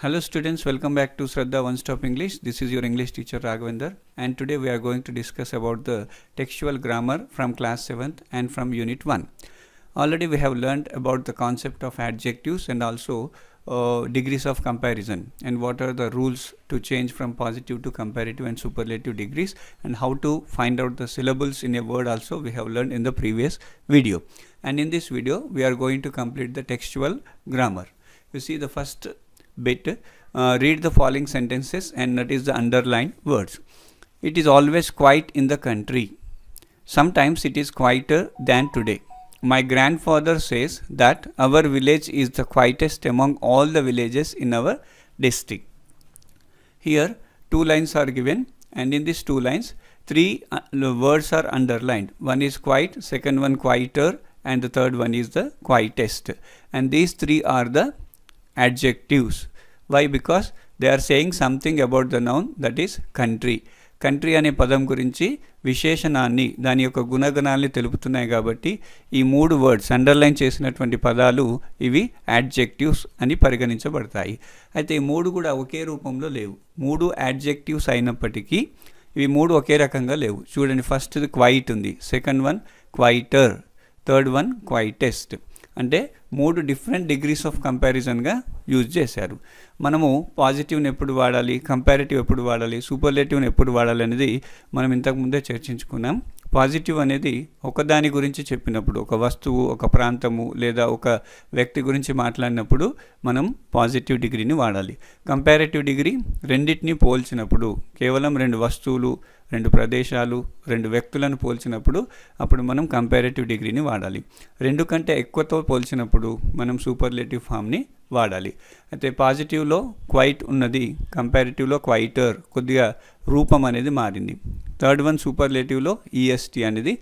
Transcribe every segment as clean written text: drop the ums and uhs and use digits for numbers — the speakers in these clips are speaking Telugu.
Hello students, welcome back to Shraddha One Stop English. This is your English teacher Raghavendra, and today we are going to discuss about the textual grammar from class 7th and from unit 1. Already we have learned about the concept of adjectives and also degrees of comparison and what are the rules to change from positive to comparative and superlative degrees, and how to find out the syllables in a word also we have learned in the previous video. And in this video we are going to complete the textual grammar. You see the first bit, read the following sentences and that is the underlined words. It is always quiet in the country. Sometimes it is quieter than today. My grandfather says that our village is the quietest among all the villages in our district. Here two lines are given, and in these two lines three words are underlined. One is quiet, second one quieter, and the third one is the quietest. And these three are the adjectives. Why? Because they are saying something about the noun, that is country. Country అనే పదం గురించి విశేషణాన్ని, దాని యొక్క గుణగణాలని తెలుపుతున్నాయి. కాబట్టి ఈ మూడు వర్డ్స్ అండర్లైన్ చేసినటువంటి పదాలు ఇవి యాడ్జెక్టివ్స్ అని పరిగణించబడతాయి. అయితే ఈ మూడు కూడా ఒకే రూపంలో లేవు. మూడు యాడ్జెక్టివ్స్ అయినప్పటికీ ఇవి మూడు ఒకే రకంగా లేవు. చూడండి, ఫస్ట్ది క్వైట్ ఉంది, second one quieter, third one quietest. అంటే మూడు డిఫరెంట్ డిగ్రీస్ ఆఫ్ కంపారిజన్గా యూజ్ చేశారు. మనము పాజిటివ్ని ఎప్పుడు వాడాలి, కంపారిటివ్ ఎప్పుడు వాడాలి, సూపర్లేటివ్ని ఎప్పుడు వాడాలి అనేది మనం ఇంతకుముందే చర్చించుకున్నాం. పాజిటివ్ అనేది ఒకదాని గురించి చెప్పినప్పుడు, ఒక వస్తువు, ఒక ప్రాంతము లేదా ఒక వ్యక్తి గురించి మాట్లాడినప్పుడు మనం పాజిటివ్ డిగ్రీని వాడాలి. కంపారిటివ్ డిగ్రీ రెండింటిని పోల్చినప్పుడు, కేవలం రెండు వస్తువులు, రెండు ప్రదేశాలు, రెండు వ్యక్తులను పోల్చినప్పుడు అప్పుడు మనం కంపారిటివ్ డిగ్రీని వాడాలి. రెండు కంటే ఎక్కువతో పోల్చినప్పుడు మనం సూపర్లేటివ్ ఫామ్ని వాడాలి. అయితే పాజిటివ్లో క్వైట్ ఉన్నది, కంపారిటివ్లో క్వైటర్, కొద్దిగా రూపం అనేది మారింది. థర్డ్ వన్ సూపర్లేటివ్లో ఈఎస్టీ అనేది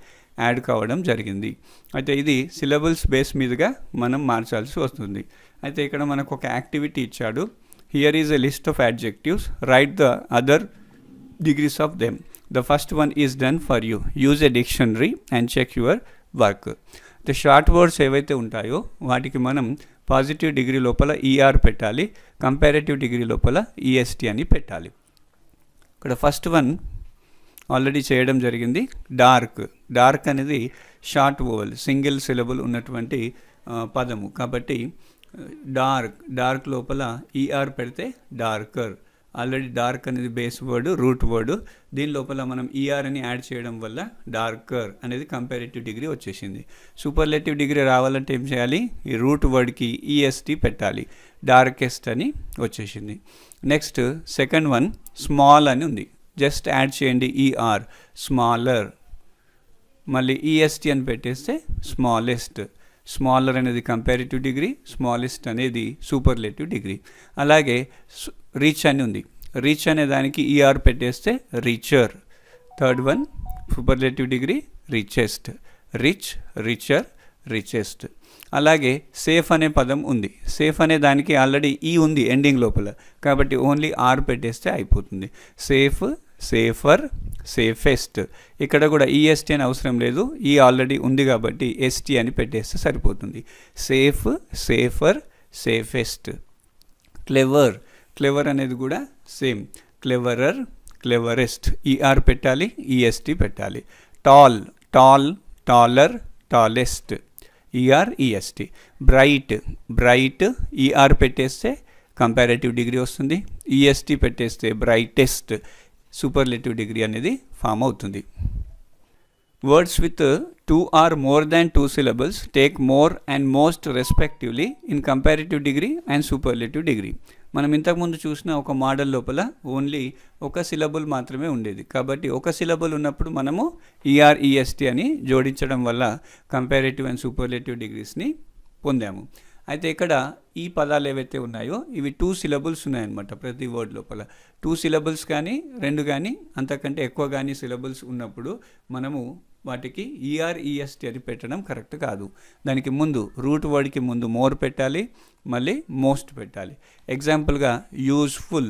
యాడ్ కావడం జరిగింది. అయితే ఇది సిలబుల్స్ బేస్ మీదుగా మనం మార్చాల్సి వస్తుంది. అయితే ఇక్కడ మనకు ఒక యాక్టివిటీ ఇచ్చాడు. Here is a list of adjectives, right the other degrees of them. The first one is done for you. Use a dictionary and check your work. The short words ఏవైతే ఉంటాయో వాటికి మనం పాజిటివ్ డిగ్రీ లోపల ఈఆర్ పెట్టాలి, కంపారేటివ్ డిగ్రీ లోపల ఈఎస్టీ అని పెట్టాలి. ఇక్కడ ఫస్ట్ వన్ ఆల్రెడీ చేయడం జరిగింది. డార్క్. డార్క్ అనేది షార్ట్ వోవెల్, సింగిల్ సిలబుల్ ఉన్నటువంటి పదము. కాబట్టి డార్క్ లోపల ఈఆర్ పెడితే డార్కర్. ఆల్రెడీ డార్క్ అనేది బేస్ వర్డ్, రూట్ వర్డ్. దీని లోపల మనం ఈఆర్ అని యాడ్ చేయడం వల్ల డార్కర్ అనేది కంపారేటివ్ డిగ్రీ వచ్చేసింది. సూపర్లేటివ్ డిగ్రీ రావాలంటే ఏం చేయాలి? ఈ రూట్ వర్డ్కి ఈఎస్టీ పెట్టాలి, డార్కెస్ట్ అని వచ్చేసింది. నెక్స్ట్ సెకండ్ వన్ స్మాల్ అని ఉంది, జస్ట్ యాడ్ చేయండి ఈఆర్, స్మాలర్. మళ్ళీ ఈఎస్టీ అని పెట్టేస్తే స్మాలెస్ట్. స్మాలర్ అనేది కంపారిటివ్ డిగ్రీ, స్మాలెస్ట్ అనేది సూపర్లేటివ్ డిగ్రీ. అలాగే రిచ్ అని ఉంది, రిచ్ అనే దానికి ఈఆర్ పెట్టేస్తే richer. Third one superlative degree richest, rich, richer, richest. అలాగే సేఫ్ అనే పదం ఉంది, సేఫ్ అనే దానికి ఆల్రెడీ ఈ ఉంది ఎండింగ్ లోపల, కాబట్టి ఓన్లీ ఆర్ పెట్టేస్తే అయిపోతుంది. Safe, safer, safest. ఇక్కడ కూడా ఈఎస్టీ అని అవసరం లేదు, ఈ ఆల్రెడీ ఉంది కాబట్టి ఎస్టీ అని పెట్టేస్తే సరిపోతుంది. Safe, safer, safest. Clever. Clever అనేది కూడా సేమ్, క్లెవరర్, క్లెవరెస్ట్. ఈఆర్ పెట్టాలి, ఈఎస్టీ పెట్టాలి. Tall. Tall, taller, tallest. E R, E S T. Bright. Bright, E R పెట్టేస్తే కంపారేటివ్ డిగ్రీ వస్తుంది, ఈఎస్టీ పెట్టేస్తే బ్రైటెస్ట్, సూపర్లేటివ్ డిగ్రీ అనేది ఫామ్ అవుతుంది. Words with 2 or more than 2 syllables take more and most respectively in comparative degree and superlative degree. మనం ఇంతకుముందు చూసిన ఒక మోడల్ లోపల ఓన్లీ ఒక సిలబుల్ మాత్రమే ఉండేది. కాబట్టి ఒక సిలబుల్ ఉన్నప్పుడు మనము ఈఆర్, ఈఎస్టీ అని జోడించడం వల్ల కంపారేటివ్ అండ్ సూపర్లేటివ్ డిగ్రీస్ని పొందాము. అయితే ఇక్కడ ఈ పదాలు ఏవైతే ఉన్నాయో ఇవి 2 syllables ఉన్నాయన్నమాట. ప్రతి వర్డ్ లోపల 2 syllables కానీ 2 కానీ అంతకంటే ఎక్కువ కానీ సిలబుల్స్ ఉన్నప్పుడు మనము వాటికి ఈఆర్, ఈఎస్టీ అని పెట్టడం కరెక్ట్ కాదు. దానికి ముందు రూట్ వర్డ్కి ముందు మోర్ పెట్టాలి, మళ్ళీ మోస్ట్ పెట్టాలి. ఎగ్జాంపుల్గా యూజ్ఫుల్,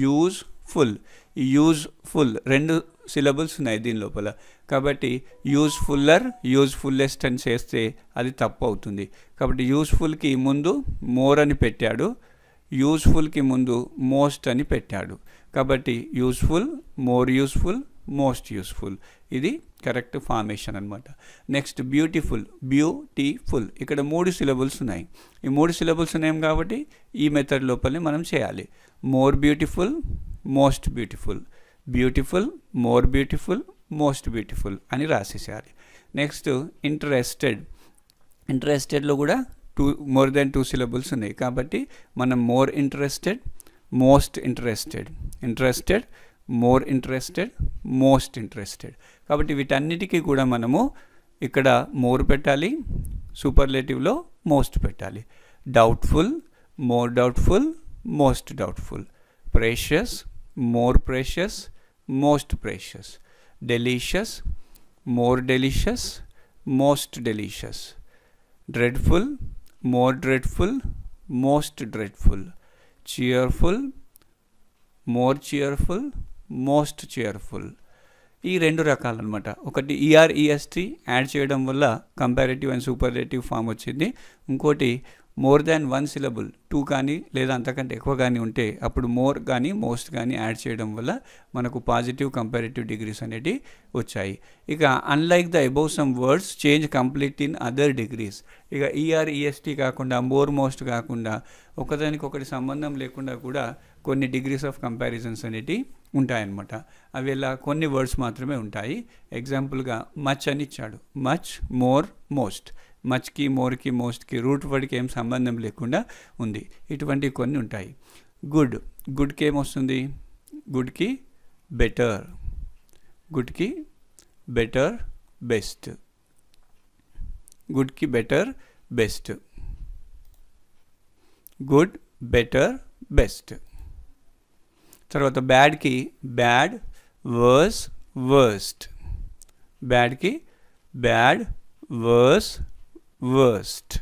యూజ్ఫుల్. ఈ యూజ్ఫుల్ 2 syllables ఉన్నాయి దీని లోపల, కాబట్టి యూజ్ఫుల్లర్, యూజ్ఫుల్లెస్ట్ అని చేస్తే అది తప్పు అవుతుంది. కాబట్టి యూజ్ఫుల్కి ముందు మోర్ అని పెట్టాడు, యూస్ఫుల్కి ముందు మోస్ట్ అని పెట్టాడు. కాబట్టి useful, more useful, most useful, ఇది కరెక్ట్ ఫార్మేషన్ అనమాట. నెక్స్ట్ బ్యూటిఫుల్, బ్యూటిఫుల్, ఇక్కడ 3 సిలబుల్స్ ఉన్నాయి. ఈ 3 సిలబుల్స్ ఉన్నాయి కాబట్టి ఈ మెథడ్ లోపలనే మనం చేయాలి. More beautiful, most beautiful, beautiful, more beautiful, most beautiful అని రాసేసేయాలి. నెక్స్ట్ ఇంట్రెస్టెడ్, ఇంట్రెస్టెడ్లో కూడా మోర్ దెన్ 2 సిలబుల్స్ ఉన్నాయి కాబట్టి మనం more interested, most interested, interested, more interested, most interested. కాబట్టి వీటన్నిటికీ కూడా మనము ఇక్కడ మోర్ పెట్టాలి, సూపర్లేటివ్లో మోస్ట్ పెట్టాలి. Doubtful, more doubtful, most doubtful. Precious, more precious, most precious. Delicious, more delicious, most delicious. Dreadful, more dreadful, most dreadful. cheerful, more cheerful, most cheerful. ఈ 2 రకాలు అనమాట. ఒకటి ER-EST యాడ్ చేయడం వల్ల కంపారేటివ్ అండ్ సూపర్లేటివ్ ఫామ్ వచ్చింది. ఇంకోటి మోర్ దాన్ 1 సిలబుల్ 2 కానీ లేదా అంతకంటే ఎక్కువ కానీ ఉంటే అప్పుడు మోర్ కానీ మోస్ట్ కానీ యాడ్ చేయడం వల్ల మనకు పాజిటివ్ కంపారేటివ్ డిగ్రీస్ అనేవి వచ్చాయి. ఇక unlike the above some words change complete in other degrees. ఇక ER-EST కాకుండా మోర్ మోస్ట్ కాకుండా ఒకదానికొకటి సంబంధం లేకుండా కూడా కొన్ని డిగ్రీస్ ఆఫ్ కంపారిజన్స్ అనేవి ఉంటాయన్నమాట. అవి ఇలా కొన్ని వర్డ్స్ మాత్రమే ఉంటాయి. ఎగ్జాంపుల్గా మచ్ అని ఇచ్చాడు. Much, more, most. మచ్కి, మోర్కి, మోస్ట్కి రూట్ వర్డ్కి ఏం సంబంధం లేకుండా ఉంది. ఇటువంటివి కొన్ని ఉంటాయి. గుడ్, గుడ్కి ఏమొస్తుంది? గుడ్కి బెటర్, గుడ్కి బెటర్, బెస్ట్. గుడ్కి better, best. Good, better, best. తర్వాత బ్యాడ్కి బ్యాడ్, వర్స్, వర్స్ట్. బ్యాడ్కి bad, worse, worst.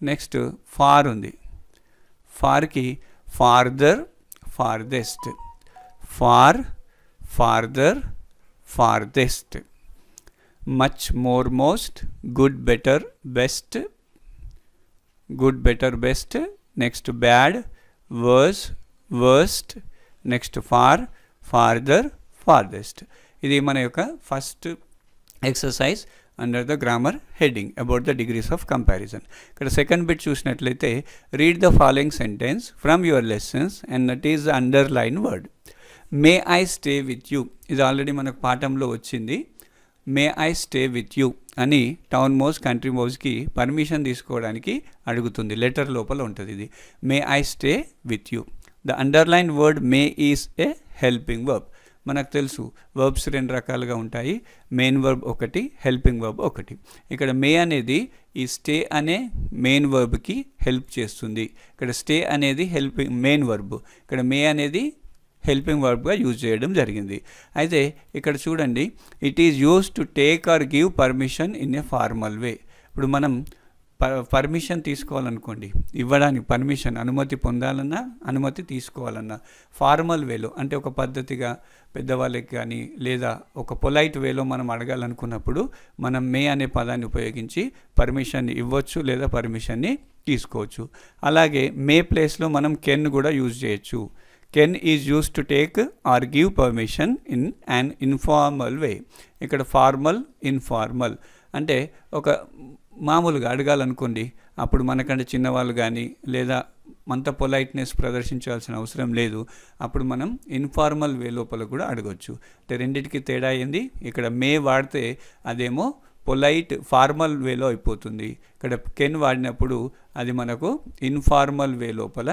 Next far ఉంది. ఫార్కి farther, farthest. Far, farther, farthest. Much, more, most. Good, better, best. Good, better, best. Next bad, worse, worst. Next far, farther, farthest. ఇది మన యొక్క first exercise under the grammar heading about the degrees of comparison. ఇక్కడ సెకండ్ బిట్ చూసినట్లయితే read the following sentence from your lessons and that is the underline word. May I stay with you, ఇది ఆల్రెడీ మనకు పాఠంలో వచ్చింది. May I stay with you అని టౌన్ మౌస్ కంట్రీ మౌస్కి పర్మిషన్ తీసుకోవడానికి అడుగుతుంది. లెటర్ లోపల ఉంటుంది ఇది. May I stay with you. The underline word May is a helping verb. మనకు తెలుసు వర్బ్స్ 2 రకాలుగా ఉంటాయి. మెయిన్ వర్బ్ ఒకటి, హెల్పింగ్ వర్బ్ ఒకటి. ఇక్కడ మే అనేది ఈ స్టే అనే మెయిన్ వర్బ్కి హెల్ప్ చేస్తుంది. ఇక్కడ స్టే అనేది హెల్పింగ్ మెయిన్ వర్బ్, ఇక్కడ మే అనేది హెల్పింగ్ వర్బ్గా యూజ్ చేయడం జరిగింది. అయితే ఇక్కడ చూడండి, it is use to take or give permission in a formal వే. ఇప్పుడు మనం పర్మిషన్ తీసుకోవాలనుకోండి, ఇవ్వడానికి పర్మిషన్, అనుమతి పొందాలన్నా అనుమతి తీసుకోవాలన్నా ఫార్మల్ వేలో అంటే ఒక పద్ధతిగా పెద్దవాళ్ళకి కానీ లేదా ఒక పొలైట్ వేలో మనం అడగాలనుకున్నప్పుడు మనం మే అనే పదాన్ని ఉపయోగించి పర్మిషన్ని ఇవ్వచ్చు లేదా పర్మిషన్ని తీసుకోవచ్చు. అలాగే మే ప్లేస్లో మనం కెన్ కూడా యూజ్ చేయొచ్చు. Can is use to take or give permission in an informal way. ఇక్కడ ఫార్మల్, ఇన్ఫార్మల్ అంటే ఒక మామూలుగా అడగాలనుకోండి, అప్పుడు మనకంటే చిన్నవాళ్ళు కానీ లేదా అంత పొలైట్నెస్ ప్రదర్శించాల్సిన అవసరం లేదు. అప్పుడు మనం ఇన్ఫార్మల్ వే లోపల కూడా అడగవచ్చు. అంటే రెండింటికి తేడా అయింది. ఇక్కడ మే వాడితే అదేమో పొలైట్ ఫార్మల్ వేలో అయిపోతుంది. ఇక్కడ కెన్ వాడినప్పుడు అది మనకు ఇన్ఫార్మల్ వే లోపల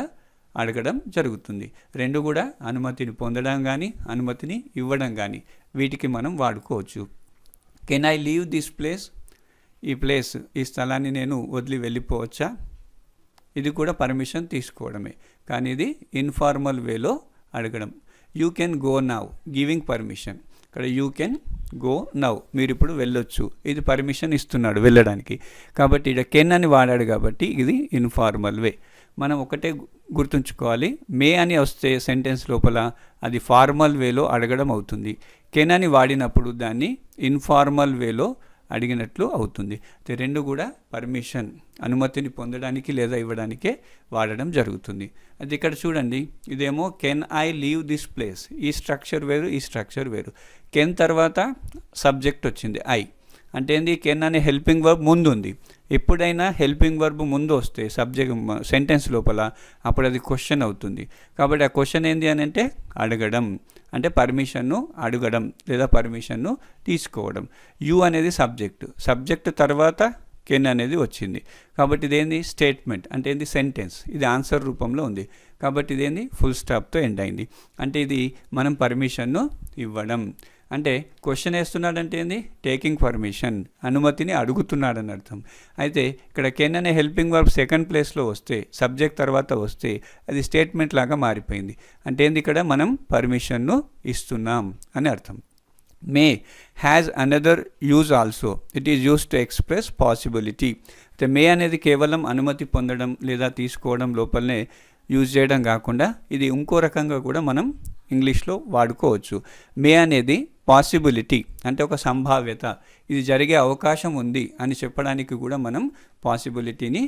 అడగడం జరుగుతుంది. 2 కూడా అనుమతిని పొందడం కానీ అనుమతిని ఇవ్వడం కానీ వీటికి మనం వాడుకోవచ్చు. Can I leave this place, ఈ ప్లేస్, ఈ స్థలాన్ని నేను వదిలి వెళ్ళిపోవచ్చా? ఇది కూడా పర్మిషన్ తీసుకోవడమే, కానీ ఇది ఇన్ఫార్మల్ వేలో అడగడం. You can go now, giving permission. ఇక్కడ యూ కెన్ గో నౌ, మీరు ఇప్పుడు వెళ్ళొచ్చు, ఇది పర్మిషన్ ఇస్తున్నాడు వెళ్ళడానికి. కాబట్టి ఇక్కడ కెన్ అని వాడాడు కాబట్టి ఇది ఇన్ఫార్మల్ వే. మనం ఒకటే గుర్తుంచుకోవాలి, మే అని వస్తే సెంటెన్స్ లోపల అది ఫార్మల్ వేలో అడగడం అవుతుంది. కెన్ అని వాడినప్పుడు దాన్ని ఇన్ఫార్మల్ వేలో అడిగినట్లు అవుతుంది. రెండు కూడా పర్మిషన్, అనుమతిని పొందడానికి లేదా ఇవ్వడానికే వాడడం జరుగుతుంది. అది ఇక్కడ చూడండి, ఇదేమో can I leave this place. ఈ స్ట్రక్చర్ వేరు, ఈ స్ట్రక్చర్ వేరు. కెన్ తర్వాత సబ్జెక్ట్ వచ్చింది ఐ, అంటే ఏంది, కెన్ అనే హెల్పింగ్ వర్బ్ ముందు ఉంది. ఎప్పుడైనా హెల్పింగ్ వర్బ్ ముందు వస్తే సబ్జెక్ట్ సెంటెన్స్ లోపల, అప్పుడు అది క్వశ్చన్ అవుతుంది. కాబట్టి ఆ క్వశ్చన్ ఏంది అని అంటే అడగడం, అంటే పర్మిషన్ను అడగడం లేదా పర్మిషన్ను తీసుకోవడం. యు అనేది సబ్జెక్ట్ తర్వాత కెన్ అనేది వచ్చింది. కాబట్టి ఇదేంది స్టేట్మెంట్, అంటే ఏంది సెంటెన్స్. ఇది ఆన్సర్ రూపంలో ఉంది కాబట్టి ఇదేంది ఫుల్ స్టాప్తో ఎండ్ అయింది. అంటే ఇది మనం పర్మిషన్ను ఇవ్వడం. అంటే క్వశ్చన్ వేస్తున్నాడంటే ఏంది, టేకింగ్ పర్మిషన్, అనుమతిని అడుగుతున్నాడని అర్థం. అయితే ఇక్కడ కెన్ అనే హెల్పింగ్ వర్బ్ సెకండ్ ప్లేస్లో వస్తే, సబ్జెక్ట్ తర్వాత వస్తే అది స్టేట్మెంట్ లాగా మారిపోయింది. అంటే ఏంది, ఇక్కడ మనం పర్మిషన్ను ఇస్తున్నాం అని అర్థం. May has another use also, it is use to express possibility. అయితే మే అనేది కేవలం అనుమతి పొందడం లేదా తీసుకోవడం లోపలనే యూజ్ చేయడం కాకుండా ఇది ఇంకో రకంగా కూడా మనం ఇంగ్లీష్లో వాడుకోవచ్చు. మే అనేది పాసిబిలిటీ, అంటే ఒక సంభావ్యత, ఇది జరిగే అవకాశం ఉంది అని చెప్పడానికి కూడా మనం పాసిబిలిటీని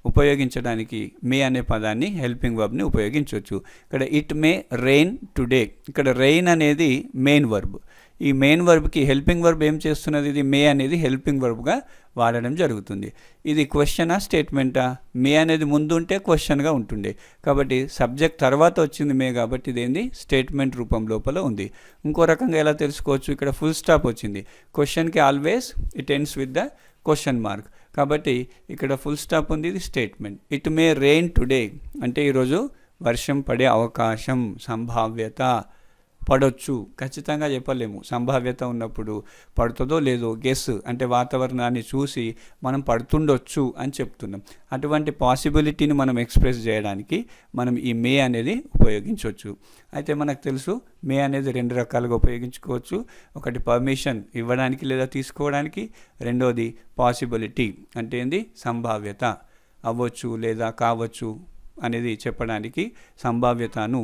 ఉపయోగించడానికి మే అనే పదాన్ని, హెల్పింగ్ వర్బ్ని ఉపయోగించవచ్చు. ఇక్కడ ఇట్ మే రెయిన్ టుడే, ఇక్కడ రెయిన్ అనేది మెయిన్ వర్బ్. ఈ మెయిన్ వర్బ్కి హెల్పింగ్ వర్బ్ ఏం చేస్తున్నది, ఇది మే అనేది హెల్పింగ్ వర్బ్గా వాడడం జరుగుతుంది. ఇది క్వశ్చనా స్టేట్మెంటా? మే అనేది ముందు ఉంటే క్వశ్చన్గా ఉంటుండే, కాబట్టి సబ్జెక్ట్ తర్వాత వచ్చింది మే, కాబట్టి ఇదేంది స్టేట్మెంట్ రూపం లోపల ఉంది. ఇంకో రకంగా ఎలా తెలుసుకోవచ్చు, ఇక్కడ ఫుల్ స్టాప్ వచ్చింది. క్వశ్చన్కి always it ends with the question mark, కాబట్టి ఇక్కడ ఫుల్ స్టాప్ ఉంది, ఇది statement. It may rain today అంటే ఈరోజు వర్షం పడే అవకాశం, సంభావ్యత. పడవచ్చు ఖచ్చితంగా చెప్పలేము, సంభావ్యత ఉన్నప్పుడు పడుతుందో లేదో గెస్, అంటే వాతావరణాన్ని చూసి మనం పడుతుండొచ్చు అని చెప్తున్నాం. అటువంటి పాసిబిలిటీని మనం ఎక్స్ప్రెస్ చేయడానికి మనం ఈ మే అనేది ఉపయోగించవచ్చు. అయితే మనకు తెలుసు మే అనేది రెండు రకాలుగా ఉపయోగించుకోవచ్చు. ఒకటి పర్మిషన్ ఇవ్వడానికి లేదా తీసుకోవడానికి, రెండోది పాసిబిలిటీ అంటే ఏంది, సంభావ్యత, అవ్వచ్చు లేదా కావచ్చు అనేది చెప్పడానికి, సంభావ్యతను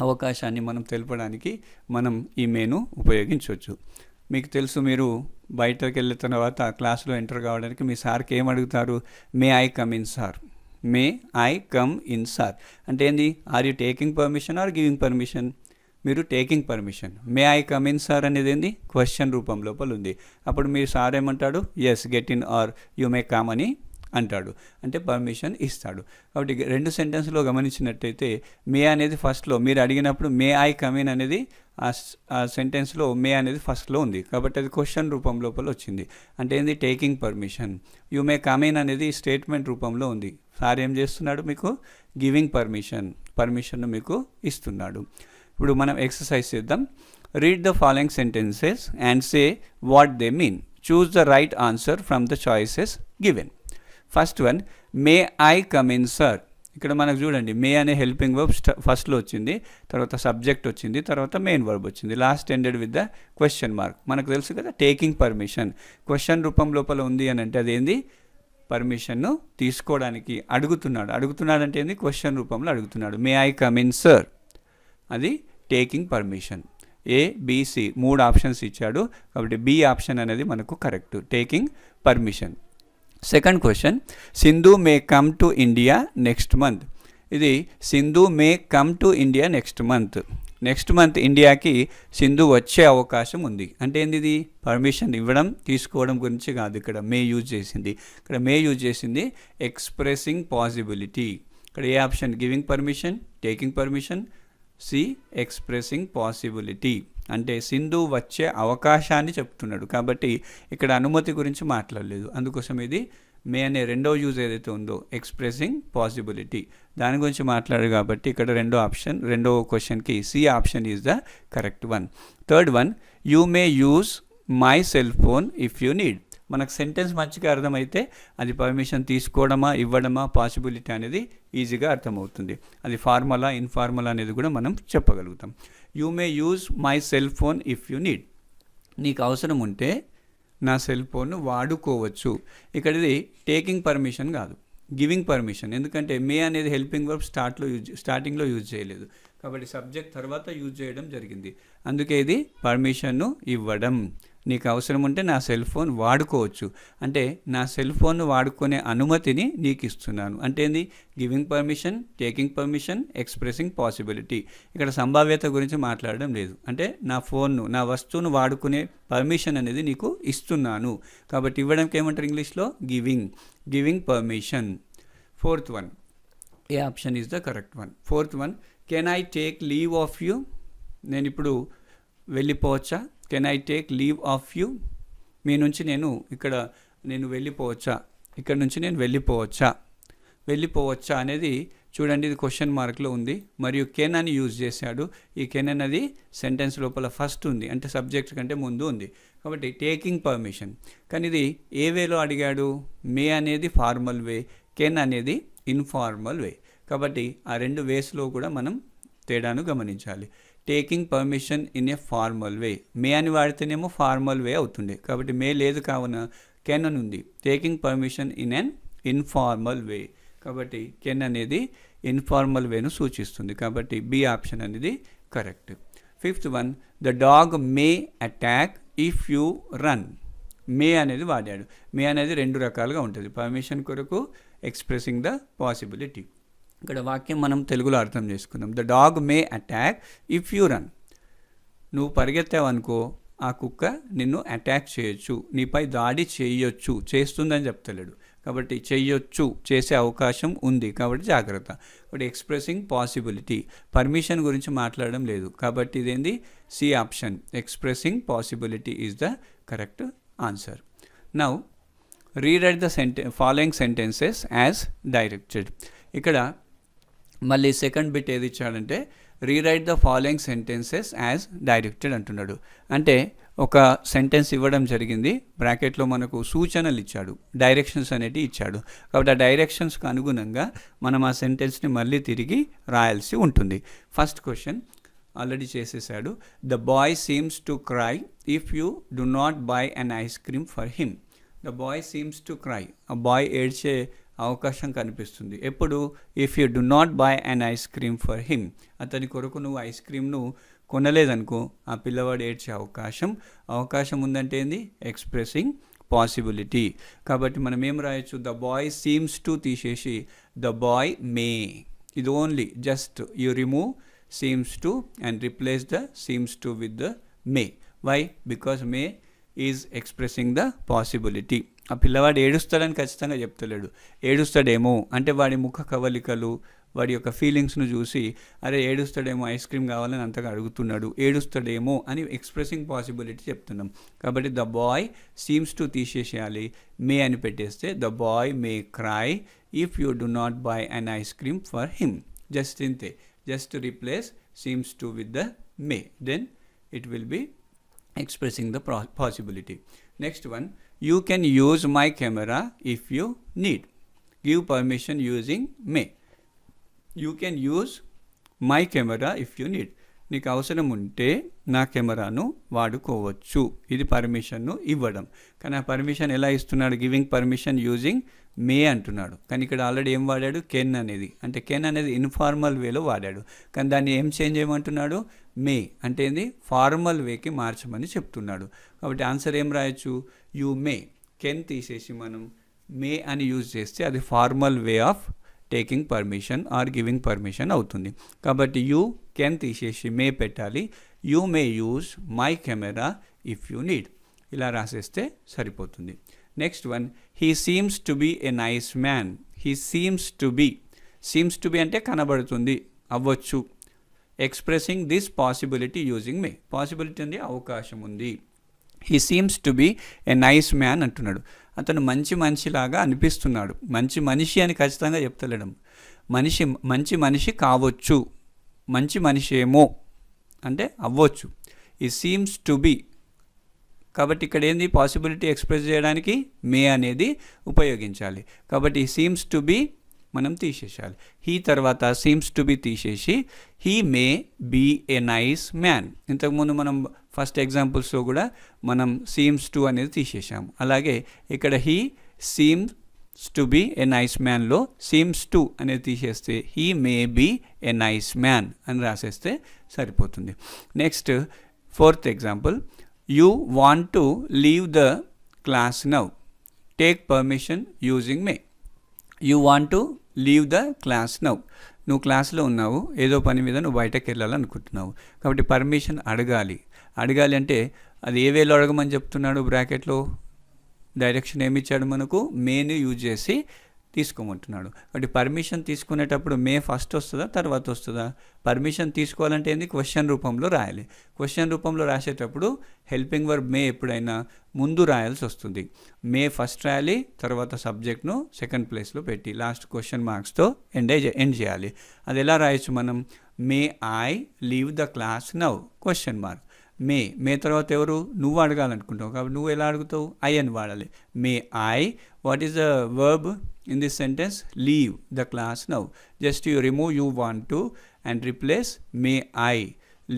అవకాశాన్ని మనం తెలపడానికి మనం ఈ మేను ఉపయోగించవచ్చు. మీకు తెలుసు, మీరు బయటకు వెళ్ళిన తర్వాత క్లాస్లో ఎంటర్ కావడానికి మీ సార్కి ఏం అడుగుతారు, may I come in sir, may I come in sir అంటే ఏంది, are you taking permission or giving permission? మీరు taking permission. May I come in sir అనేది ఏంది, క్వశ్చన్ రూపం లోపల ఉంది. అప్పుడు మీరు సార్ ఏమంటాడు, yes get in or you may come అని అంటాడు, అంటే పర్మిషన్ ఇస్తాడు. కాబట్టి రెండు సెంటెన్స్లో గమనించినట్టయితే మే అనేది ఫస్ట్లో, మీరు అడిగినప్పుడు మే ఐ కమ్ ఇన్ అనేది ఆ సెంటెన్స్లో మే అనేది ఫస్ట్లో ఉంది, కాబట్టి అది క్వశ్చన్ రూపం లోపల వచ్చింది. అంటే ఏంది, taking permission. You may come in అనేది స్టేట్మెంట్ రూపంలో ఉంది. సార్ ఏం చేస్తున్నాడు, మీకు గివింగ్ పర్మిషన్ మీకు ఇస్తున్నాడు. ఇప్పుడు మనం ఎక్సర్సైజ్ చేద్దాం. Read the following sentences and say what they mean. Choose the right answer from the choices given. First one, May I come in sir. ఇక్కడ మనకు చూడండి, మే అనే హెల్పింగ్ వర్బ్ ఫస్ట్లో వచ్చింది, తర్వాత సబ్జెక్ట్ వచ్చింది, తర్వాత మెయిన్ వర్బ్ వచ్చింది, last ended with the question mark. మనకు తెలుసు కదా, టేకింగ్ పర్మిషన్ క్వశ్చన్ రూపం లోపల ఉంది అని అంటే అదేంది, పర్మిషన్ను తీసుకోవడానికి అడుగుతున్నాడు అంటే ఏంది, క్వశ్చన్ రూపంలో అడుగుతున్నాడు. May I come in sir, అది taking permission. A B C 3 options ఇచ్చాడు, కాబట్టి బి ఆప్షన్ అనేది మనకు correct, taking permission. Second question, Sindhu may come to India next month. ఇది Sindhu may come to India next month ఇండియాకి సింధు వచ్చే అవకాశం ఉంది. అంటే ఏంది, ఇది పర్మిషన్ ఇవ్వడం తీసుకోవడం గురించి కాదు, ఇక్కడ మే యూజ్ చేసింది ఎక్స్ప్రెసింగ్ పాసిబిలిటీ. ఇక్కడ A option, giving permission, taking permission, C expressing possibility, అంటే సింధు వచ్చే అవకాశాన్ని చెప్తున్నాడు. కాబట్టి ఇక్కడ అనుమతి గురించి మాట్లాడలేదు, అందుకోసం ఇది మే అనే రెండో యూజ్ ఏదైతే ఉందో ఎక్స్ప్రెసింగ్ పాసిబిలిటీ దాని గురించి మాట్లాడారు. కాబట్టి ఇక్కడ రెండో క్వశ్చన్కి C option is the correct one. Third one, you may use my cell phone if you need. మనకు సెంటెన్స్ మంచిగా అర్థమైతే అది పర్మిషన్ తీసుకోవడమా ఇవ్వడమా పాసిబిలిటీ అనేది ఈజీగా అర్థమవుతుంది. అది ఫార్ములా ఇన్ఫార్ములా అనేది కూడా మనం చెప్పగలుగుతాం. You may use my cell phone if you need, నీకు అవసరం ఉంటే నా సెల్ ఫోన్ను వాడుకోవచ్చు. ఇక్కడ ఇది టేకింగ్ పర్మిషన్ కాదు, గివింగ్ పర్మిషన్. ఎందుకంటే మే అనేది హెల్పింగ్ వర్బ్ స్టార్టింగ్లో యూజ్ చేయలేదు, కాబట్టి సబ్జెక్ట్ తర్వాత యూజ్ చేయడం జరిగింది. అందుకే ఇది పర్మిషన్ను ఇవ్వడం నీకు అవసరం ఉంటే నా సెల్ ఫోన్ వాడుకోవచ్చు. అంటే నా సెల్ ఫోన్ వాడుకునే అనుమతిని నీకు ఇస్తున్నాను. అంటే ఏంది? Giving permission, taking permission, expressing possibility. ఇక్కడ సంభావ్యత గురించి మాట్లాడడం లేదు. అంటే నా ఫోన్ను, నా వస్తువును వాడుకునే పర్మిషన్ అనేది నీకు ఇస్తున్నాను. కాబట్టి ఇవ్వడానికి ఏమంటారు ఇంగ్లీష్లో? Giving permission. Fourth one, A option is the correct one. Fourth one, can I take leave of you? నేను ఇప్పుడు వెళ్ళిపోవచ్చా? Can I take leave of you? మీ నుంచి నేను వెళ్ళిపోవచ్చా? ఇక్కడ నుంచి నేను వెళ్ళిపోవచ్చా అనేది చూడండి, ఇది క్వశ్చన్ మార్క్లో ఉంది మరియు కెన్ అని యూజ్ చేశాడు. ఈ కెన్ అనేది సెంటెన్స్ లోపల ఫస్ట్ ఉంది, అంటే సబ్జెక్ట్ కంటే ముందు ఉంది. కాబట్టి టేకింగ్ పర్మిషన్. కానీ ఇది ఏ వేలో అడిగాడు? మే అనేది ఫార్మల్ వే, కెన్ అనేది ఇన్ఫార్మల్ వే. కాబట్టి ఆ రెండు వేస్లో కూడా మనం తేడాను గమనించాలి. Taking permission in a formal way, may అని వాడితేనేమో ఫార్మల్ వే అవుతుండే. కాబట్టి మే లేదు కావున కెన్ అని ఉంది. Taking permission in an informal way, కాబట్టి కెన్ అనేది ఇన్ఫార్మల్ వేను సూచిస్తుంది. కాబట్టి బి ఆప్షన్ అనేది correct. Fifth one, the dog may attack if you run. May అనేది వాడాడు. మే అనేది రెండు రకాలుగా ఉంటుంది, పర్మిషన్ కొరకు, ఎక్స్ప్రెసింగ్ ద పాసిబిలిటీ. ఇక్కడ వాక్యం మనం తెలుగులో అర్థం చేసుకుందాం. The dog may attack if you run. నువ్వు పరిగెత్తావు అనుకో, ఆ కుక్క నిన్ను అటాక్ చేయొచ్చు, నీపై దాడి చేయొచ్చు. చేస్తుందని చెప్తలేడు కాబట్టి చేయొచ్చు, చేసే అవకాశం ఉంది, కాబట్టి జాగ్రత్త. కాబట్టి ఎక్స్ప్రెసింగ్ పాసిబిలిటీ, పర్మిషన్ గురించి మాట్లాడడం లేదు. కాబట్టి ఇదేంది? C option, expressing possibility is the correct answer. Now rewrite the following sentences as directed. ఇక్కడ మళ్ళీ సెకండ్ బిట్ ఏది ఇచ్చాడంటే rewrite the following sentences as directed అంటున్నాడు. అంటే ఒక సెంటెన్స్ ఇవ్వడం జరిగింది, బ్రాకెట్లో మనకు సూచనలు ఇచ్చాడు, డైరెక్షన్స్ అనేవి ఇచ్చాడు. కాబట్టి ఆ డైరెక్షన్స్కి అనుగుణంగా మనం ఆ సెంటెన్స్ని మళ్ళీ తిరిగి రాయాల్సి ఉంటుంది. ఫస్ట్ క్వశ్చన్ ఆల్రెడీ చేసేసాడు. The boy seems to cry if you do not buy an ice cream for him. The boy seems to cry, ఆ బాయ్ ఏడ్చే అవకాశం కనిపిస్తుంది. ఎప్పుడు? If you do not buy an ice cream for him. అతని కొరకు నువ్వు ఐస్ క్రీమ్ను కొనలేదనుకో, ఆ పిల్లవాడు ఏడ్చే అవకాశం ఉందంటే ఏంది? Expressing possibility. కాబట్టి మనం ఏం రాయొచ్చు? ద బాయ్ సీమ్స్ టు తీసేసి ద బాయ్ మే. ఇది only just you remove seems to and replace the seems to with the may. Why? Because may is expressing the possibility. ఆ పిల్లవాడు ఏడుస్తాడని ఖచ్చితంగా చెప్తలేడు, ఏడుస్తాడేమో అంటే వాడి ముఖ కవలికలు, వాడి యొక్క ఫీలింగ్స్ను చూసి అరే ఏడుస్తాడేమో, ఐస్ క్రీమ్ కావాలని అంతగా అడుగుతున్నాడు, ఏడుస్తాడేమో అని ఎక్స్ప్రెసింగ్ పాసిబిలిటీ చెప్తున్నాం. కాబట్టి ద బాయ్ సీమ్స్ టు తీసేసేయాలి, మే అని పెట్టేస్తే the boy may cry if you do not buy an ice cream for him. Just ఇంతే, just replace seems to with the may, then it will be expressing the possibility. Next one, you can use my camera if you need. Give permission using may. You can use my camera if you need. నీకు అవసరం ఉంటే నా కెమెరాను వాడుకోవచ్చు. ఇది పర్మిషన్ను ఇవ్వడం. కానీ ఆ పర్మిషన్ ఎలా ఇస్తున్నాడు? గివింగ్ పర్మిషన్ యూజింగ్ మే అంటున్నాడు. కానీ ఇక్కడ ఆల్రెడీ ఏం వాడాడు? కెన్ అనేది. అంటే కెన్ అనేది ఇన్ఫార్మల్ వేలో వాడాడు. కానీ దాన్ని ఏం చేంజ్ చేయమంటున్నాడు? మే అంటే ఏంది? ఫార్మల్ వేకి మార్చమని చెప్తున్నాడు. కాబట్టి ఆన్సర్ ఏం రాయొచ్చు? You may. కెన్ తీసేసి మనం మే అని యూజ్ చేస్తే అది formal way of taking permission or giving permission అవుతుంది. కాబట్టి యూ కెన్ తీసేసి మే పెట్టాలి. You may use my camera if you need. ఇలా రాసేస్తే సరిపోతుంది. Next one, he seems to be a nice man. He seems to be. Seems to be అంటే కనబడుతుంది, అవ్వచ్చు. Expressing this possibility using may. Possibility అంటే అవకాశం ఉంది. He seems to be a nice man అంటున్నాడు. అతను మంచి మనిషిలాగా అనిపిస్తున్నాడు. మంచి మనిషి అని ఖచ్చితంగా చెప్తలేడం. మంచి మనిషి కావచ్చు, మంచి మనిషి ఏమో అంటే అవ్వచ్చు. ఈ సీమ్స్ టు బీ. కాబట్టి ఇక్కడ ఏంది? పాసిబిలిటీ ఎక్స్ప్రెస్ చేయడానికి మే అనేది ఉపయోగించాలి. కాబట్టి ఈ సీమ్స్ టు బీ మనం తీసేసాలి. హీ తర్వాత సీమ్స్ టు బి తీసేసి he may be a nice man. ఇంతకుముందు మనం ఫస్ట్ ఎగ్జాంపుల్స్లో కూడా మనం సీమ్స్ టు అనేది తీసేసాము. అలాగే ఇక్కడ he seems to be a nice మ్యాన్లో సీమ్స్ టు అనేది తీసేస్తే he may be a nice man అని రాసేస్తే సరిపోతుంది. Next fourth example, you want to leave the class now. Take permission using may. You want to leave the class now. నువ్వు క్లాస్లో ఉన్నావు, ఏదో పని మీద నువ్వు బయటకు వెళ్ళాలనుకుంటున్నావు, కాబట్టి పర్మిషన్ అడగాలి. అడగాలి అంటే అది ఏ వేలో అడగమని చెప్తున్నాడు? బ్రాకెట్లో డైరెక్షన్ ఏమి ఇచ్చాడు మనకు? మేని యూజ్ చేసి తీసుకోమంటున్నాడు. కాబట్టి పర్మిషన్ తీసుకునేటప్పుడు మే ఫస్ట్ వస్తుందా తర్వాత వస్తుందా? పర్మిషన్ తీసుకోవాలంటే ఏంది? క్వశ్చన్ రూపంలో రాయాలి. క్వశ్చన్ రూపంలో రాసేటప్పుడు హెల్పింగ్ వర్బ్ మే ఎప్పుడైనా ముందు రాయాల్సి వస్తుంది. మే ఫస్ట్ రాయాలి, తర్వాత సబ్జెక్ట్ను సెకండ్ ప్లేస్లో పెట్టి లాస్ట్ క్వశ్చన్ మార్క్స్తో ఎండ్ చేయాలి. అది ఎలా రాయొచ్చు మనం? May I leave the class now question mark. May తర్వాత ఎవరు? నువ్వు అడగాలనుకుంటావు కాబట్టి నువ్వు ఎలా అడుగుతావు? ఐ అని వాడాలి. May I, what is the verb in this sentence? leave the class now. Just you remove you want to and replace may I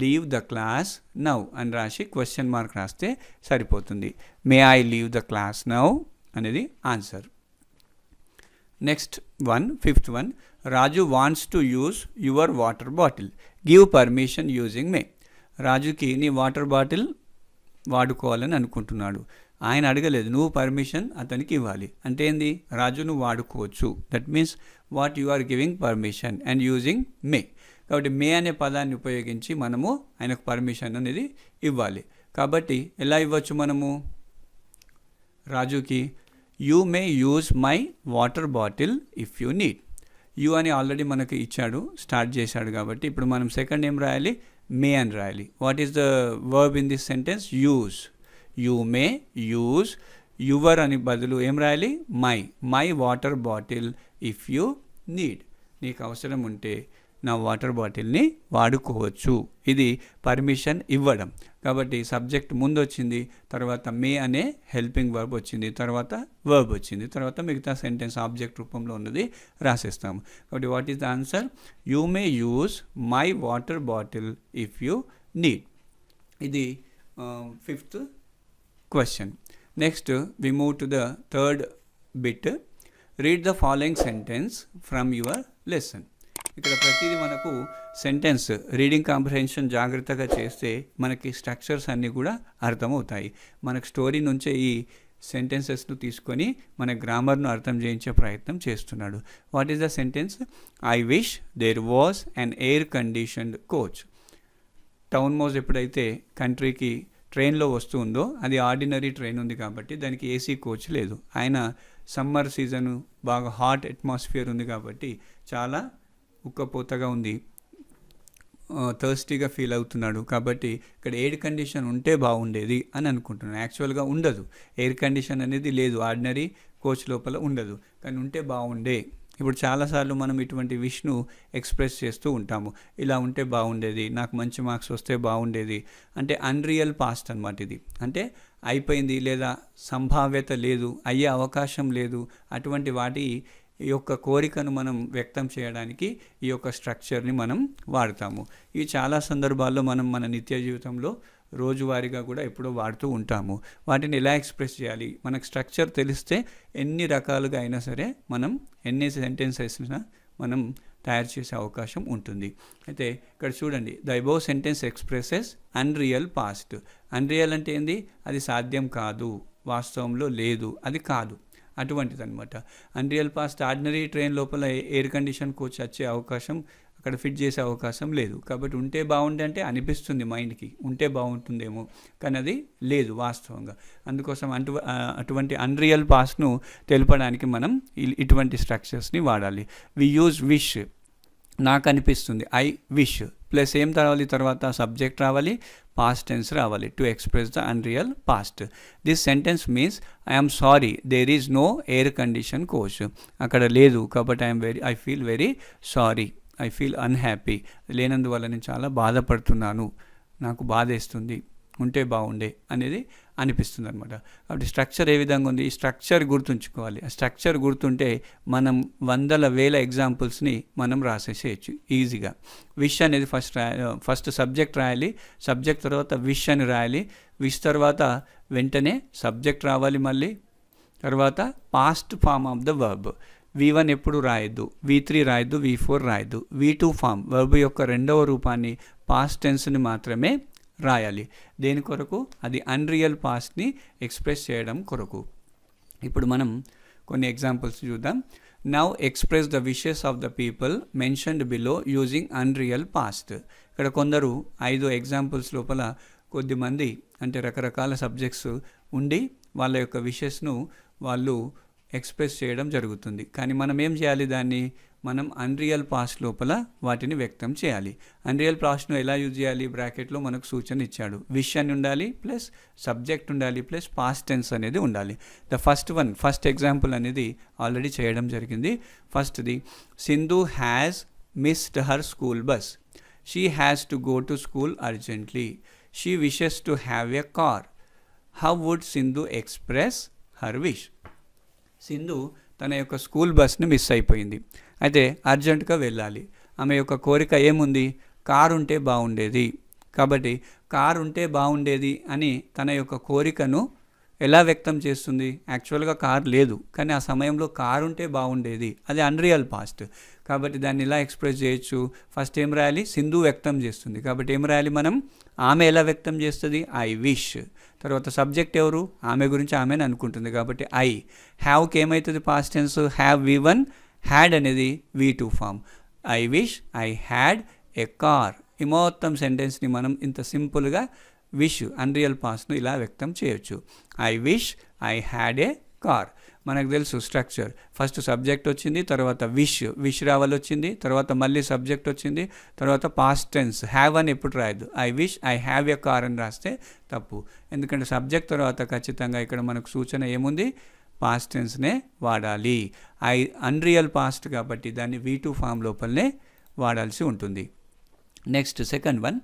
leave the class now and రాసి క్వశ్చన్ మార్క్ రాస్తే సరిపోతుంది. may I leave the class now అనేది answer. Next one, fifth one. Raju wants to use your water bottle. Give permission using may. రాజుకి నీ వాటర్ బాటిల్ వాడుకోవాలని అనుకుంటున్నాడు. ఆయన అడగలేదు, నువ్వు పర్మిషన్ అతనికి ఇవ్వాలి. అంటే ఏంది? రాజు నువ్వు వాడుకోవచ్చు. That means what you are giving permission and using may. కాబట్టి మే అనే పదాన్ని ఉపయోగించి మనము ఆయనకు పర్మిషన్ అనేది ఇవ్వాలి. కాబట్టి ఎలా ఇవ్వచ్చు మనము? రాజుకి you may use my water bottle if you need. You అని ఆల్రెడీ మనకి ఇచ్చాడు, స్టార్ట్ చేశాడు కాబట్టి ఇప్పుడు మనం సెకండ్ ఏం రాయాలి? మే అని రాయాలి. What is the verb in this sentence? Use. You may use your అని బదులు ఏం రాయాలి? My water bottle if you need. నీకు అవసరం ఉంటే నా వాటర్ బాటిల్ని వాడుకోవచ్చు. ఇది పర్మిషన్ ఇవ్వడం. కాబట్టి సబ్జెక్ట్ ముందు వచ్చింది, తర్వాత మే అనే హెల్పింగ్ వర్బ్ వచ్చింది, తర్వాత వర్బ్ వచ్చింది, తర్వాత మిగతా సెంటెన్స్ ఆబ్జెక్ట్ రూపంలో ఉన్నది రాసేస్తాము. కాబట్టి what is the answer? You may use my water bottle if you need. ఇది fifth question. Next, we move to the third bit. Read the following sentence from your lesson. ఇక్కడ ప్రతిదీ మనకు సెంటెన్స్ రీడింగ్ కాంప్రహెన్షన్ జాగ్రత్తగా చేస్తే మనకి స్ట్రక్చర్స్ అన్నీ కూడా అర్థమవుతాయి. మనకు స్టోరీ నుంచే ఈ సెంటెన్సెస్ను తీసుకొని మన గ్రామర్ను అర్థం చేయించే ప్రయత్నం చేస్తున్నాడు. What is the sentence? I wish there was an air conditioned coach. Town mouse ఎప్పుడైతే కంట్రీకి ట్రైన్లో వస్తూ ఉందో అది ఆర్డినరీ ట్రైన్ ఉంది కాబట్టి దానికి ఏసీ కోచ్ లేదు. ఆయన సమ్మర్ సీజను బాగా హాట్ అట్మాస్ఫియర్ ఉంది కాబట్టి చాలా ఉక్కపోతగా ఉంది, థర్స్టీగా ఫీల్ అవుతున్నాడు. కాబట్టి ఇక్కడ ఎయిర్ కండిషన్ ఉంటే బాగుండేది అని అనుకుంటున్నాను. యాక్చువల్గా ఉండదు, ఎయిర్ కండిషన్ అనేది లేదు, ఆర్డినరీ కోచ్ లోపల ఉండదు, కానీ ఉంటే బాగుండే. ఇప్పుడు చాలాసార్లు మనం ఇటువంటి విష్ను ఎక్స్ప్రెస్ చేస్తూ ఉంటాము. ఇలా ఉంటే బాగుండేది, నాకు మంచి మార్క్స్ వస్తే బాగుండేది అంటే అన్రియల్ పాస్ట్ అనమాట ఇది. అంటే అయిపోయింది లేదా సంభావ్యత లేదు, అయ్యే అవకాశం లేదు, అటువంటి వాటి యొక్క కోరికను మనం వ్యక్తం చేయడానికి ఈ యొక్క స్ట్రక్చర్ని మనం వాడతాము. ఇవి చాలా సందర్భాల్లో మనం మన నిత్య జీవితంలో రోజువారీగా కూడా ఎప్పుడో వాడుతూ ఉంటాము. వాటిని ఎలా ఎక్స్ప్రెస్ చేయాలి? మనకు స్ట్రక్చర్ తెలిస్తే ఎన్ని రకాలుగా అయినా సరే మనం ఎన్ని సెంటెన్సెస్ మనం తయారు చేసే అవకాశం ఉంటుంది. అయితే ఇక్కడ చూడండి, the above sentence expresses unreal past. Unreal అంటే ఏంది? అది సాధ్యం కాదు, వాస్తవంలో లేదు, అది కాదు, అటువంటిది అనమాట. అన్రియల్ పాస్ట్ ఆర్డినరీ ట్రైన్ లోపల ఎయిర్ కండిషన్ కోచ్ వచ్చే అవకాశం అక్కడ ఫిట్ చేసే అవకాశం లేదు. కాబట్టి ఉంటే బాగుండే అంటే అనిపిస్తుంది మైండ్కి, ఉంటే బాగుంటుందేమో, కానీ అది లేదు వాస్తవంగా. అందుకోసం అటువంటి అన్రియల్ పాస్ట్ను తెలపడానికి మనం ఇటువంటి స్ట్రక్చర్స్ని వాడాలి. వి యూజ్ విష్, నాకు అనిపిస్తుంది, ఐ విష్ ప్లస్ ఏం రావాలి, తర్వాత సబ్జెక్ట్ రావాలి, పాస్ట్ టెన్స్ రావాలి to express the unreal past. This sentence means I'm sorry there is no air condition coach. అక్కడ లేదు కాబట్టి I feel very sorry, I feel unhappy, లేనందువల్ల నేను చాలా బాధపడుతున్నాను, నాకు బాధేస్తుంది, ఉంటే బాగుండే అనేది అనిపిస్తుంది అనమాట. కాబట్టి స్ట్రక్చర్ ఏ విధంగా ఉంది, ఈ స్ట్రక్చర్ గుర్తుంచుకోవాలి. ఆ స్ట్రక్చర్ గుర్తుంటే మనం వందల వేల ఎగ్జాంపుల్స్ని మనం రాసేసేయచ్చు ఈజీగా. విష్ అనేది ఫస్ట్ సబ్జెక్ట్ రాయాలి, సబ్జెక్ట్ తర్వాత విష్ అని రాయాలి, విష్ తర్వాత వెంటనే సబ్జెక్ట్ రావాలి, మళ్ళీ తర్వాత past form of the verb. V1 ఎప్పుడు రాయొద్దు, V3 రాయొద్దు, V4 రాయొద్దు. V2 form verb యొక్క రెండవ రూపాన్ని పాస్ట్ టెన్స్ని మాత్రమే రాయాలి. దేని కొరకు? అది అన్రియల్ పాస్ట్ని ఎక్స్ప్రెస్ చేయడం కొరకు. ఇప్పుడు మనం కొన్ని ఎగ్జాంపుల్స్ చూద్దాం. Now express the wishes of the people mentioned below using unreal past. ఇక్కడ కొందరు 5 ఎగ్జాంపుల్స్ లోపల కొద్దిమంది అంటే రకరకాల సబ్జెక్ట్స్ ఉండి వాళ్ళ యొక్క విషెస్ను వాళ్ళు ఎక్స్ప్రెస్ చేయడం జరుగుతుంది. కానీ మనం ఏం చేయాలి? దాన్ని మనం అన్రియల్ పాస్ట్ లోపల వాటిని వ్యక్తం చేయాలి. అన్రియల్ పాస్ట్ను ఎలా యూజ్ చేయాలి? బ్రాకెట్లో మనకు సూచన ఇచ్చాడు. విష్ అని ఉండాలి, ప్లస్ సబ్జెక్ట్ ఉండాలి, ప్లస్ పాస్ట్ టెన్స్ అనేది ఉండాలి. ద ఫస్ట్ ఎగ్జాంపుల్ అనేది ఆల్రెడీ చేయడం జరిగింది. ఫస్ట్ది, Sindhu has missed her school bus. She has to go to school urgently. She wishes to have a car. How would Sindhu express her wish? Sindhu తన యొక్క స్కూల్ బస్ని మిస్ అయిపోయింది. అయితే అర్జెంటుగా వెళ్ళాలి. ఆమె యొక్క కోరిక ఏముంది? కారు ఉంటే బాగుండేది. కాబట్టి కారు ఉంటే బాగుండేది అని తన యొక్క కోరికను ఎలా వ్యక్తం చేస్తుంది? యాక్చువల్గా కారు లేదు, కానీ ఆ సమయంలో కారు ఉంటే బాగుండేది. అది అన్రియల్ పాస్ట్. కాబట్టి దాన్ని ఎలా ఎక్స్ప్రెస్ చేయొచ్చు? ఫస్ట్ ఏం రాయాలి? సింధు వ్యక్తం చేస్తుంది. కాబట్టి ఏం రాయాలి మనం? ఆమె ఎలా వ్యక్తం చేస్తుంది? I wish. తర్వాత సబ్జెక్ట్ ఎవరు? ఆమె గురించి ఆమెను అనుకుంటుంది కాబట్టి ఐ. హ్యావ్కి ఏమవుతుంది past tense? Have V1, had అనేది V2 form. I wish I had a car. ఈ మొత్తం సెంటెన్స్ని మనం ఇంత సింపుల్గా విష్ అన్రియల్ పాస్ట్ను ఇలా వ్యక్తం చేయొచ్చు. I wish I had A car. మనకు తెలుసు స్ట్రక్చర్. ఫస్ట్ సబ్జెక్ట్ వచ్చింది, తర్వాత విష్ రావాలి వచ్చింది, తర్వాత మళ్ళీ సబ్జెక్ట్ వచ్చింది, తర్వాత పాస్ట్ టెన్స్. హ్యావ్ అని ఎప్పుడు రాయద్దు. I wish I have a car అని రాస్తే తప్పు. ఎందుకంటే సబ్జెక్ట్ తర్వాత ఖచ్చితంగా ఇక్కడ మనకు సూచన ఏముంది? పాస్ట్ టెన్స్నే వాడాలి. అన్రియల్ పాస్ట్ కాబట్టి దాన్ని V2 ఫామ్ లోపలనే వాడాల్సి ఉంటుంది. Next second one,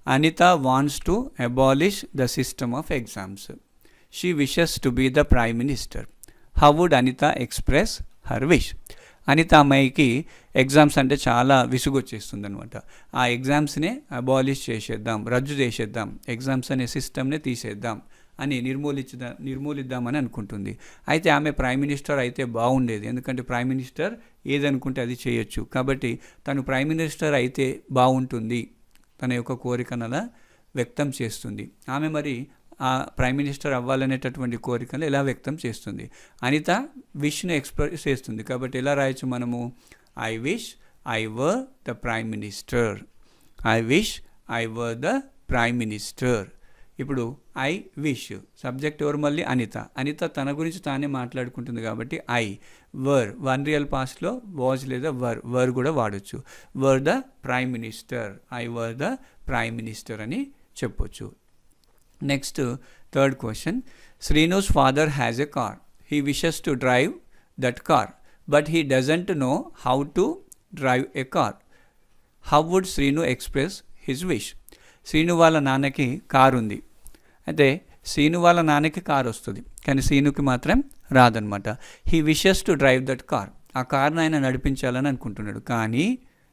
Anitha wants to abolish the system of exams. She wishes to be the prime minister. How would Anitha express her wish? Anitha అమ్మాయికి ఎగ్జామ్స్ అంటే చాలా విసుగు వచ్చేస్తుంది అనమాట. ఆ ఎగ్జామ్స్నే అబాలిష్ చేసేద్దాం, రద్దు చేసేద్దాం, ఎగ్జామ్స్ అనే సిస్టమ్నే తీసేద్దాం అని నిర్మూలిద్దామని అనుకుంటుంది. అయితే ఆమె ప్రైమ్ మినిస్టర్ అయితే బాగుండేది. ఎందుకంటే ప్రైమ్ మినిస్టర్ ఏదనుకుంటే అది చేయొచ్చు. కాబట్టి తను ప్రైమ్ మినిస్టర్ అయితే బాగుంటుంది, తన యొక్క కోరికను అలా వ్యక్తం చేస్తుంది. ఆమె మరి ఆ ప్రైమ్ మినిస్టర్ అవ్వాలనేటటువంటి కోరికను ఎలా వ్యక్తం చేస్తుంది? అనిత విష్ను ఎక్స్ప్రెస్ చేస్తుంది. కాబట్టి ఎలా రాయొచ్చు మనము? I wish I were the prime minister. I wish I were the prime minister. ఇప్పుడు ఐ విష్ సబ్జెక్ట్ ఎవరు? మళ్ళీ అనిత తన గురించి తానే మాట్లాడుకుంటుంది కాబట్టి ఐ. వన్ రియల్ పాస్ట్లో వాజ్ లేదా వర్ కూడా వాడచ్చు. Were the prime minister. I were the prime minister అని చెప్పొచ్చు. Next third question, Srinu's father has a car. He wishes to drive that car but he doesn't know how to drive a car. How would Srinu express his wish? Srinu వాళ్ళ నాన్నకి కారు ఉంది. అయితే శ్రీను వాళ్ళ నాన్నకి కారు వస్తుంది, కానీ శ్రీనుకి మాత్రం రాదనమాట. He wishes to drive that car. ఆ కార్ను ఆయన నడిపించాలని అనుకుంటున్నాడు. కానీ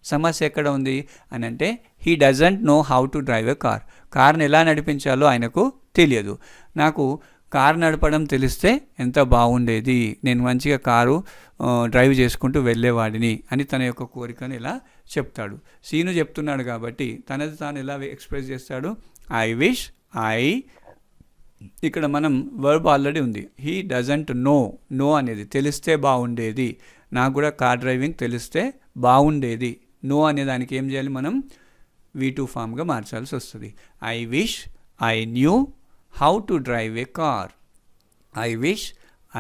సమస్య ఎక్కడ ఉంది అని అంటే he doesn't know how to drive a car. కార్ని ఎలా నడిపించాలో ఆయనకు తెలియదు. నాకు కారు నడపడం తెలిస్తే ఎంత బాగుండేది, నేను మంచిగా కారు డ్రైవ్ చేసుకుంటూ వెళ్ళేవాడిని అని తన యొక్క కోరికను ఇలా చెప్తాడు. సీను చెప్తున్నాడు కాబట్టి తనది తాను ఎలా ఎక్స్ప్రెస్ చేస్తాడు? I wish I. ఇక్కడ మనం వర్బ్ ఆల్రెడీ ఉంది. హీ డజంట్ నో అనేది తెలిస్తే బాగుండేది. నాకు కూడా కార్ డ్రైవింగ్ తెలిస్తే బాగుండేది. నో అనే దానికి ఏం చేయాలి మనం? V2 ఫామ్గా మార్చాల్సి వస్తుంది. I wish I knew how to drive a car. I wish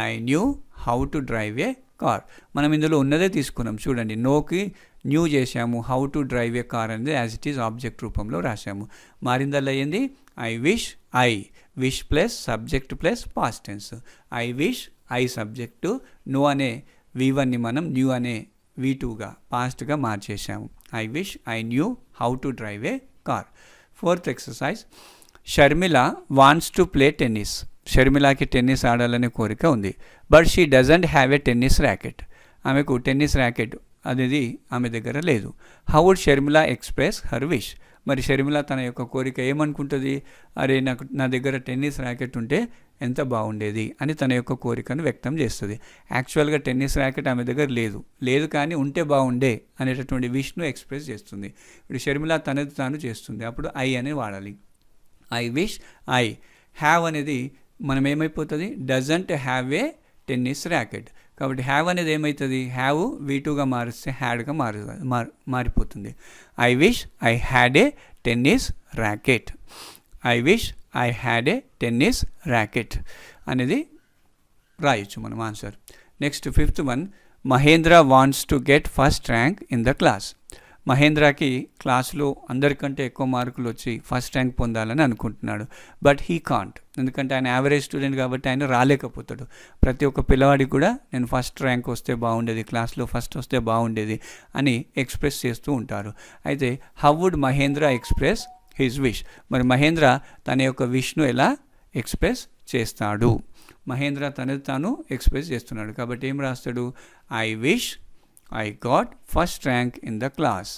I knew how to drive a car. మనం ఇందులో ఉన్నదే తీసుకున్నాం చూడండి. నోకి న్యూ చేసాము, how to drive a car అనేది యాజ్ ఇట్ ఈజ్ ఆబ్జెక్ట్ రూపంలో రాసాము. మారిందల్లా అయ్యింది I wish I. Wish plus subject plus past tense. I wish I subject, know అనే V1ని మనం న్యూ అనే V2గా పాస్ట్గా మార్చేసాము. I wish I knew how to drive a car. Fourth exercise, Sharmila wants to play tennis. షర్మిలాకి టెన్నిస్ ఆడాలనే కోరిక ఉంది. But she doesn't have a tennis racket. ఆమెకు టెన్నిస్ ర్యాకెట్ అనేది ఆమె దగ్గర లేదు. How would Sharmila express her wish? మరి షర్మిల తన యొక్క కోరిక ఏమనుకుంటుంది? అరే నా దగ్గర టెన్నిస్ ర్యాకెట్ ఉంటే ఎంత బాగుండేది అని తన యొక్క కోరికను వ్యక్తం చేస్తుంది. యాక్చువల్గా టెన్నిస్ ర్యాకెట్ ఆమె దగ్గర లేదు కానీ ఉంటే బాగుండే అనేటటువంటి విష్ను ఎక్స్ప్రెస్ చేస్తుంది. ఇప్పుడు షర్మిల తనది తాను చేస్తుంది, అప్పుడు ఐ అని వాడాలి. ఐ విష్ ఐ హ్యావ్ అనేది మనం ఏమైపోతుంది doesn't have a tennis racket. కాబట్టి హ్యావ్ అనేది ఏమవుతుంది హ్యావ్ V2గా మారిస్తే హ్యాడ్గా మారిపోతుంది. I wish I had a tennis racket. I wish I had a tennis racket అనేది రాయొచ్చు మనం answer. Next 5th one, Mahendra wants to get first rank in the class. మహేంద్రకి క్లాస్లో అందరికంటే ఎక్కువ మార్కులు వచ్చి ఫస్ట్ ర్యాంక్ పొందాలని అనుకుంటున్నాడు. బట్ హీ కాంట్, ఎందుకంటే ఆయన యావరేజ్ స్టూడెంట్ కాబట్టి ఆయన రాలేకపోతాడు. ప్రతి ఒక్క పిల్లవాడికి కూడా నేను ఫస్ట్ ర్యాంక్ వస్తే బాగుండేది, క్లాస్లో ఫస్ట్ వస్తే బాగుండేది అని ఎక్స్ప్రెస్ చేస్తూ ఉంటారు. అయితే how would Mahendra express his wish? మరి మహేంద్ర తన యొక్క విష్ను ఎలా ఎక్స్ప్రెస్ చేస్తాడు? మహేంద్ర తనది తాను ఎక్స్ప్రెస్ చేస్తున్నాడు కాబట్టి ఏం రాస్తాడు? I wish I got first rank in the class.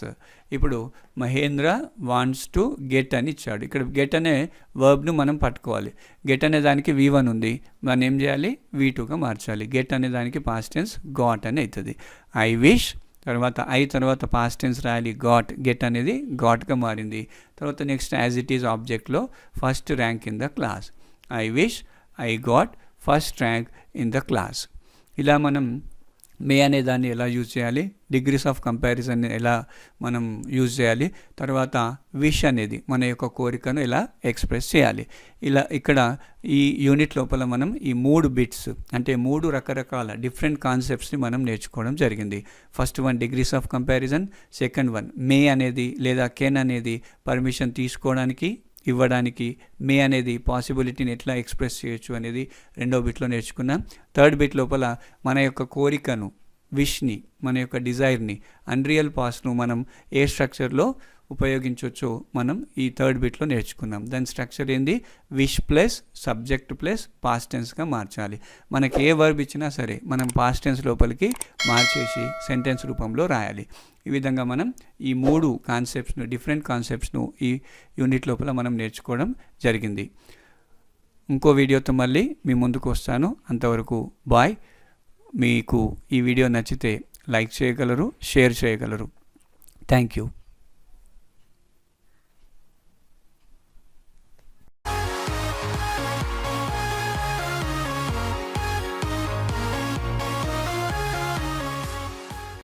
ఇప్పుడు మహేంద్ర వాంట్స్ టు గెట్ అని ఇచ్చాడు. ఇక్కడ గెట్ అనే వర్బ్ను మనం పట్టుకోవాలి. గెట్ అనే దానికి V1 ఉంది, మనం ఏం చేయాలి V2గా మార్చాలి. గెట్ అనే దానికి పాస్ట్ టెన్స్ గాట్ అని అవుతుంది. ఐ విష్ తర్వాత పాస్ట్ టెన్స్ రాయాలి గాట్, గెట్ అనేది గాట్గా మారింది. తర్వాత నెక్స్ట్ యాజ్ ఇట్ ఈజ్ ఆబ్జెక్ట్లో first rank in the class. I wish I got first rank in the class. ఇలా మనం మే అనే దాన్ని ఎలా యూజ్ చేయాలి, డిగ్రీస్ ఆఫ్ కంపారిజన్ ఎలా మనం యూజ్ చేయాలి, తర్వాత విష్ అనేది మన యొక్క కోరికను ఎలా ఎక్స్ప్రెస్ చేయాలి. ఇలా ఇక్కడ ఈ యూనిట్ లోపల మనం ఈ 3 బిట్స్ అంటే 3 రకరకాల డిఫరెంట్ కాన్సెప్ట్స్ని మనం నేర్చుకోవడం జరిగింది. First one degrees of comparison, second one may అనేది లేదా కెన్ అనేది పర్మిషన్ తీసుకోవడానికి ఇవ్వడానికి, మే అనేది పాసిబిలిటీని ఎట్లా ఎక్స్ప్రెస్ చేయొచ్చు అనేది 2వ బిట్లో నేర్చుకున్నాం. 3rd బిట్ లోపల మన యొక్క కోరికను, విష్ని, మన యొక్క డిజైర్ని, అన్రియల్ పాస్ట్ను మనం ఏ స్ట్రక్చర్లో ఉపయోగించవచ్చో మనం ఈ 3rd బిట్లో నేర్చుకున్నాం. దాని స్ట్రక్చర్ ఏంది? Wish plus subject plus past టెన్స్గా మార్చాలి. మనకి ఏ వర్బ్ ఇచ్చినా సరే మనం పాస్ట్ టెన్స్ లోపలికి మార్చేసి సెంటెన్స్ రూపంలో రాయాలి. ఈ విధంగా మనం ఈ 3 కాన్సెప్ట్స్ను, డిఫరెంట్ కాన్సెప్ట్స్ను ఈ యూనిట్ లోపల మనం నేర్చుకోవడం జరిగింది. ఇంకో వీడియోతో మళ్ళీ మీ ముందుకు వస్తాను. అంతవరకు బాయ్. మీకు ఈ వీడియో నచ్చితే లైక్ చేయగలరు, షేర్ చేయగలరు. Thank you.